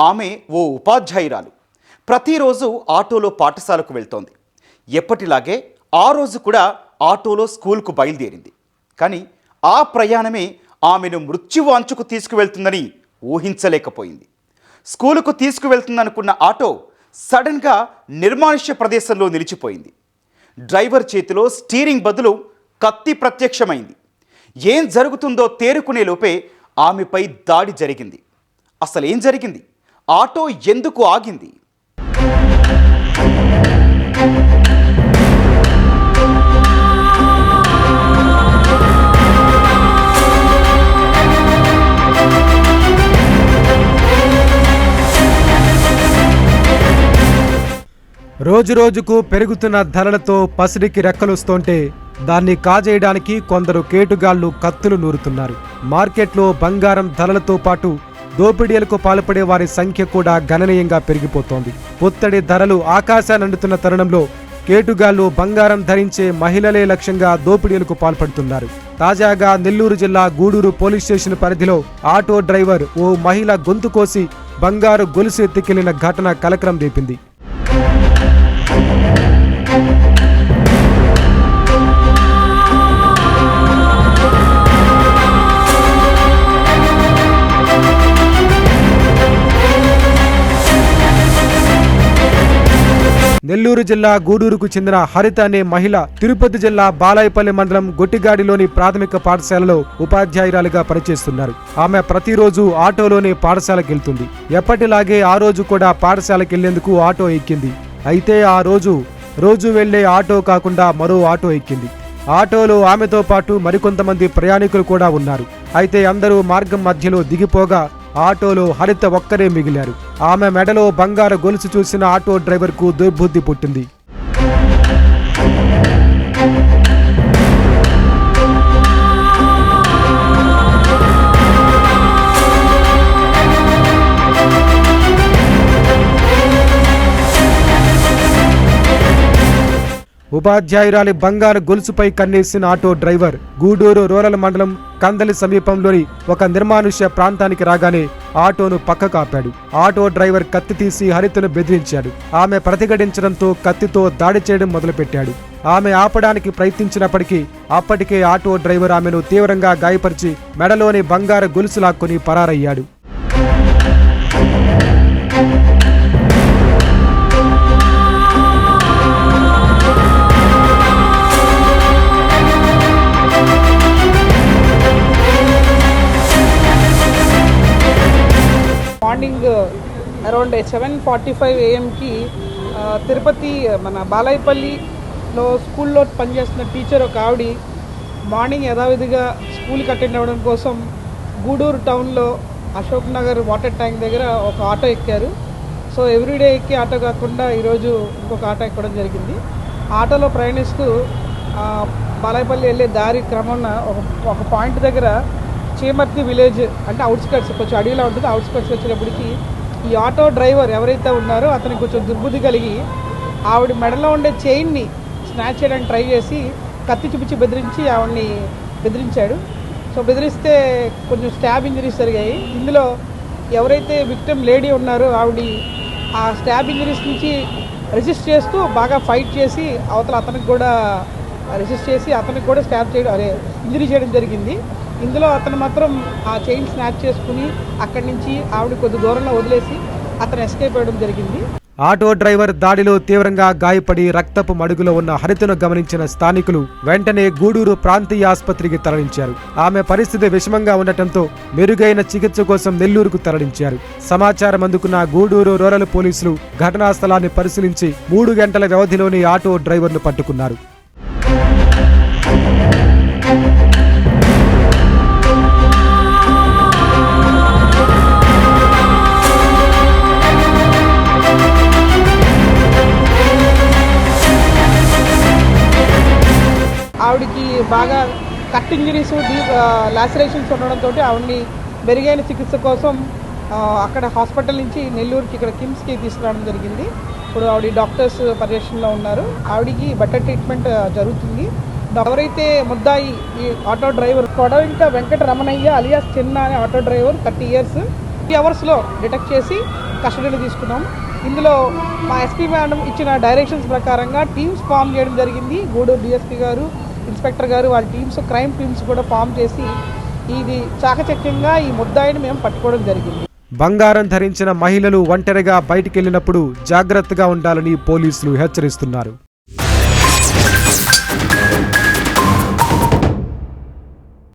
ఆమె ఓ ఉపాధ్యాయురాలు. ప్రతిరోజు ఆటోలో పాఠశాలకు వెళ్తోంది. ఎప్పటిలాగే ఆ రోజు కూడా ఆటోలో స్కూల్కు బయలుదేరింది. కానీ ఆ ప్రయాణమే ఆమెను మృత్యువు అంచుకు తీసుకువెళ్తుందని ఊహించలేకపోయింది. స్కూలుకు తీసుకువెళ్తుందనుకున్న ఆటో సడన్గా నిర్మానుష్య ప్రదేశంలో నిలిచిపోయింది. డ్రైవర్ చేతిలో స్టీరింగ్ బదులు కత్తి ప్రత్యక్షమైంది. ఏం జరుగుతుందో తేరుకునే లోపే ఆమెపై దాడి జరిగింది. అసలేం జరిగింది? ఆటో ఎందుకు ఆగింది? రోజురోజుకు పెరుగుతున్న ధరలతో పసిడికి రెక్కలొస్తుంటే దాన్ని కాజేయడానికి కొందరు కేటుగాళ్లు కత్తులు నూరుతున్నారు. మార్కెట్లో బంగారం ధరలతో పాటు దోపిడీలకు పాల్పడే వారి సంఖ్య కూడా గణనీయంగా పెరిగిపోతోంది. పుత్తడి ధరలు ఆకాశానందుతున్న తరుణంలో కేటుగాళ్లు బంగారం ధరించే మహిళలే లక్ష్యంగా దోపిడీలకు పాల్పడుతున్నారు. తాజాగా నెల్లూరు జిల్లా గూడూరు పోలీస్ స్టేషన్ పరిధిలో ఆటో డ్రైవర్ ఓ మహిళ గొంతు కోసి బంగారు గొలుసు ఎత్తుకెళ్లిన ఘటన కలకలం రేపింది. నెల్లూరు జిల్లా గూడూరుకు చెందిన హరిత అనే మహిళ తిరుపతి జిల్లా బాలాయపల్లి మండలం గొట్టిగాడిలోని ప్రాథమిక పాఠశాలలో ఉపాధ్యాయురాలిగా పనిచేస్తున్నారు. ఆమె ప్రతిరోజు ఆటోలోనే పాఠశాలకు వెళ్తుంది. ఎప్పటిలాగే ఆ రోజు కూడా పాఠశాలకు వెళ్లేందుకు ఆటో ఎక్కింది. అయితే ఆ రోజు వెళ్లే ఆటో కాకుండా మరో ఆటో ఎక్కింది. ఆటోలో ఆమెతో పాటు మరికొంతమంది ప్రయాణికులు కూడా ఉన్నారు. అయితే అందరూ మార్గం మధ్యలో దిగిపోగా ఆటోలో హరిత ఒక్కరే మిగిలారు. ఆమె మెడలో బంగారు గొలుసు చూసిన ఆటో డ్రైవర్కు దుర్బుద్ధి పుట్టింది. ఉపాధ్యాయురాలి బంగారు గొలుసుపై కన్నేసిన ఆటో డ్రైవర్ గూడూరు రూరల్ మండలం కందలి సమీపంలోని ఒక నిర్మానుష్య ప్రాంతానికి రాగానే ఆటోను పక్కకు ఆపాడు. ఆటో డ్రైవర్ కత్తి తీసి హరితను బెదిరించాడు. ఆమె ప్రతిఘటించడంతో కత్తితో దాడి చేయడం మొదలుపెట్టాడు. ఆమె ఆపడానికి ప్రయత్నించినప్పటికీ అప్పటికే ఆటో డ్రైవర్ ఆమెను తీవ్రంగా గాయపరిచి మెడలోని బంగారు గొలుసు లాక్కొని పరారయ్యాడు. మార్నింగ్ అరౌండ్ 7:45 AM తిరుపతి మన బాలాయపల్లిలో స్కూల్లో పనిచేస్తున్న టీచర్ ఒక ఆవిడ మార్నింగ్ యథావిధిగా స్కూల్కి అటెండ్ అవ్వడం కోసం గూడూరు టౌన్లో అశోక్ నగర్ వాటర్ ట్యాంక్ దగ్గర ఒక ఆటో ఎక్కారు. సో ఎవ్రీడే ఎక్కి ఆటో కాకుండా ఈరోజు ఇంకొక ఆటో ఎక్కడం జరిగింది. ఆటోలో ప్రయాణిస్తూ బాలాయపల్లి వెళ్ళే దారి క్రమంలో ఒక పాయింట్ దగ్గర చీమర్తి విలేజ్ అంటే అవుట్స్కట్స్ కొంచెం అడవిలో ఉంటుంది. అవుట్స్కట్స్ వచ్చినప్పటికీ ఈ ఆటో డ్రైవర్ ఎవరైతే ఉన్నారో అతనికి కొంచెం దుర్బుద్ధి కలిగి ఆవిడ మెడలో ఉండే చైన్ని స్నాచ్ చేయడానికి ట్రై చేసి కత్తి చూపించి ఆవిడని బెదిరించాడు. సో బెదిరిస్తే కొంచెం స్టాబ్ ఇంజరీస్ జరిగాయి. ఇందులో ఎవరైతే విక్టిమ్ లేడీ ఉన్నారో ఆవిడ ఆ స్టాబ్ ఇంజరీస్ నుంచి రెసిస్ట్ చేస్తూ బాగా ఫైట్ చేసి అవతల అతనికి కూడా రెసిస్ట్ చేసి అతనికి కూడా స్టాబ్ చేయడం ఇంజరీ చేయడం జరిగింది. ఇందులో అతను మాత్రం ఆ చైన్ స్నాచ్ చేసుకుని అక్కడి నుంచి ఆవిడ కొద్ది దూరంలో వదిలేసి అతను ఎస్కేప్ అవ్వడం జరిగింది. ఆటో డ్రైవర్ దాడిలో తీవ్రంగా గాయపడి రక్తపు మడుగులో ఉన్న హరితను గమనించిన స్థానికులు వెంటనే గూడూరు ప్రాంతీయ ఆసుపత్రికి తరలించారు. ఆమె పరిస్థితి విషమంగా ఉండటంతో మెరుగైన చికిత్స కోసం నెల్లూరుకు తరలించారు. సమాచారం అందుకున్న గూడూరు రూరల్ పోలీసులు ఘటనా స్థలాన్ని పరిశీలించి 3 గంటల వ్యవధిలోని ఆటో డ్రైవర్ను పట్టుకున్నారు. ఆవిడకి బాగా కట్ ఇంజరీస్ డీప్ లాసరేషన్స్ ఉండడంతో ఆవిడని మెరుగైన చికిత్స కోసం అక్కడ హాస్పిటల్ నుంచి నెల్లూరుకి ఇక్కడ కిమ్స్కి తీసుకురావడం జరిగింది. ఇప్పుడు ఆవిడ డాక్టర్స్ పర్యవేక్షణలో ఉన్నారు. ఆవిడకి బెటర్ ట్రీట్మెంట్ జరుగుతుంది. ఎవరైతే ముద్దాయి ఈ auto driver Kodavinka Venkata Ramanaiah alias Chinna అనే ఆటో డ్రైవర్ 30 years అవర్స్లో డిటెక్ట్ చేసి కస్టడీలో తీసుకున్నాం. ఇందులో మా ఎస్పీ మేడం ఇచ్చిన డైరెక్షన్స్ ప్రకారంగా టీమ్స్ ఫామ్ చేయడం జరిగింది. గూడూరు డిఎస్పీ గారు, ఇన్స్పెక్టర్ గారు వాళ్ళ టీమ్స్, క్రైమ్ టీమ్స్ కూడా ఫామ్ చేసి ఇది చాకచక్యంగా ఈ ముద్దాయిని మేము పట్టుకోవడం జరిగింది. బంగారం ధరించిన మహిళలు ఒంటరిగా బయటికెళ్లినప్పుడు జాగ్రత్తగా ఉండాలని పోలీసులు హెచ్చరిస్తున్నారు.